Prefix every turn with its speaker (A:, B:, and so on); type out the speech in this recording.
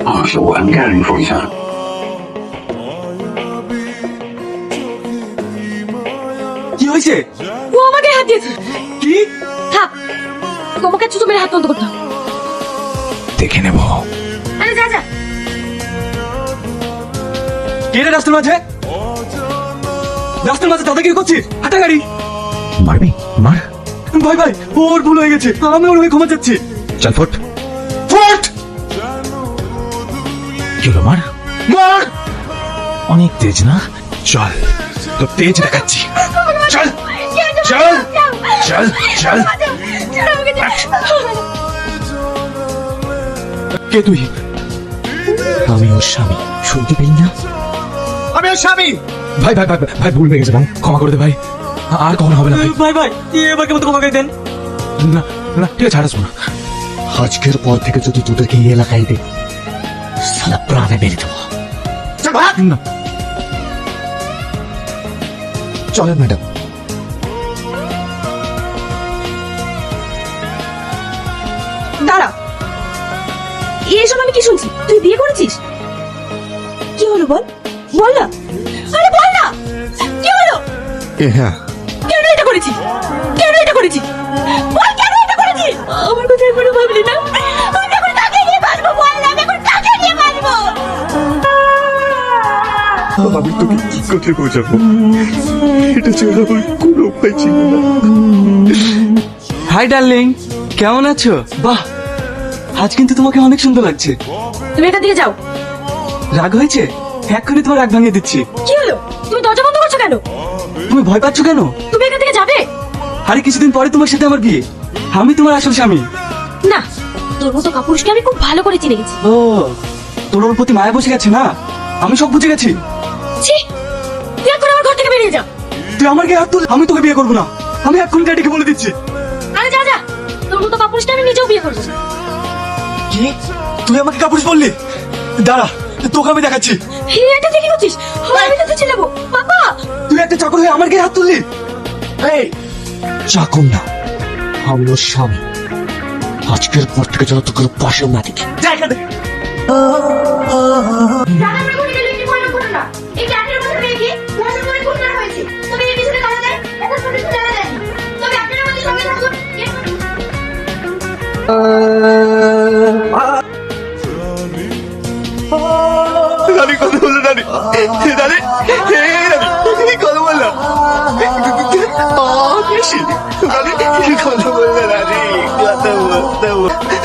A: আমার সব one carrying for you.
B: কি হয়েছে?
C: ও আমাকে হাত দিয়েছে।
B: কি?
C: থাক, তোমাকে ছুতো মেরে হাত বন্ধ করতে হবে।
B: দেখে নেব।
C: আরে যা যা।
B: কে রে রাস্তার মাঝে? রাস্তার মাঝে দাদাগিরি করছিস? হাঁটা গাড়ি। মারবি? মার। ভাই ভাই, ওর ভুল হয়ে গেছে, আমি ওর হয়ে ক্ষমা চাচ্ছি। চল ফোট ফোট। কি হলো? মার মার। অনেক তেজ না? চল, তো তেজ দেখাচ্ছি। চল চল চল চল। কে তুই? আমি ওর স্বামী, শুনতে পেলি না? আমি ওর স্বামী। ভাই ভাই ভাই ভাই, ভুল হয়ে গেছে ভাই, ক্ষমা করে দে ভাই, আর কখনো হবে না ভাই। ভাই ভাই, এবার কেমন ক্ষমা করে দেন। না না, ঠিক আছে, ছাড়াস না।
D: আজকের পর থেকে যদি তোদেরকে এই এলাকায় দে, সালা প্রাণে মেরে দেবো।
B: না,
D: চলেন ম্যাডাম।
C: দাঁড়া, এসব আমি কি শুনছি? তুই বিয়ে করেছিস? কি হলো বল, বল না। আরে বল না, কি হলো?
D: হ্যাঁ,
C: কেন এটা করেছিস? কেন এটা করেছিস? বল, কেন এটা করেছিস? আমার কথা একবারও ভাবলি না? আমি এখন কাকে নিয়ে বাঁচবো? বল না, আমি এখন কাকে নিয়ে বাঁচবো?
D: আমি তোকে কি করে বোঝাবো? এটা ছাড়া আমার কোনো উপায় ছিল না।
B: হাই ডার্লিং, কেমন আছো? বাহ, আজ কিন্তু তোমাকে অনেক সুন্দর লাগছে।
C: তুমি এখান থেকে যাও।
B: রাগ হয়েছে? এক্ষুনি তোমার রাগ ভাঙিয়ে দিচ্ছি।
C: কি হলো? তুমি দরজা বন্ধ করছো কেন?
B: তুমি ভয় পাচ্ছ কেন?
C: তুমি এখান থেকে যাবে
B: আরে কিছুদিন পরে তোমার সাথে আমার বিয়ে, আমি তোমার আসল স্বামী।
C: না? তোর মতো কাপুরুষকে আমি খুব ভালো করে চিনে গেছি।
B: ও, তোর ওর প্রতি মায়া বসে গেছে না? আমি সব বুঝে গেছি।
C: ছি, তুই এখন আমার ঘর থেকে বেরিয়ে যা।
B: তুই আমার গায়ে হাত তুল, আমি তোকে বিয়ে করবো না। আমি এক্ষুনি ড্যাডিকে বলে দিচ্ছি।
C: আরে যা যা, তোর মতো কাপুরুষকে আমি নিজেও বিয়ে করবো।
B: কি? তুই আমাকে কাপুরুষ বললি? দাঁড়া, তোকে আমি দেখাচ্ছি।
C: এটা দেখি করছিস? আমি তো ছিলাম বাবা।
B: তুই একটা চাকর হয়ে আমার গায়ে হাত তুললি।
D: এই চাকর না, আমি ওর স্বামী। আজকের পর থেকে যেন তোকে পাশে না দেখি।
B: জায়গা দে।
D: রানী কথা বললো, রানী রানী রানী কথা বললো, রানী কথা বললো, রানী কথা বলতে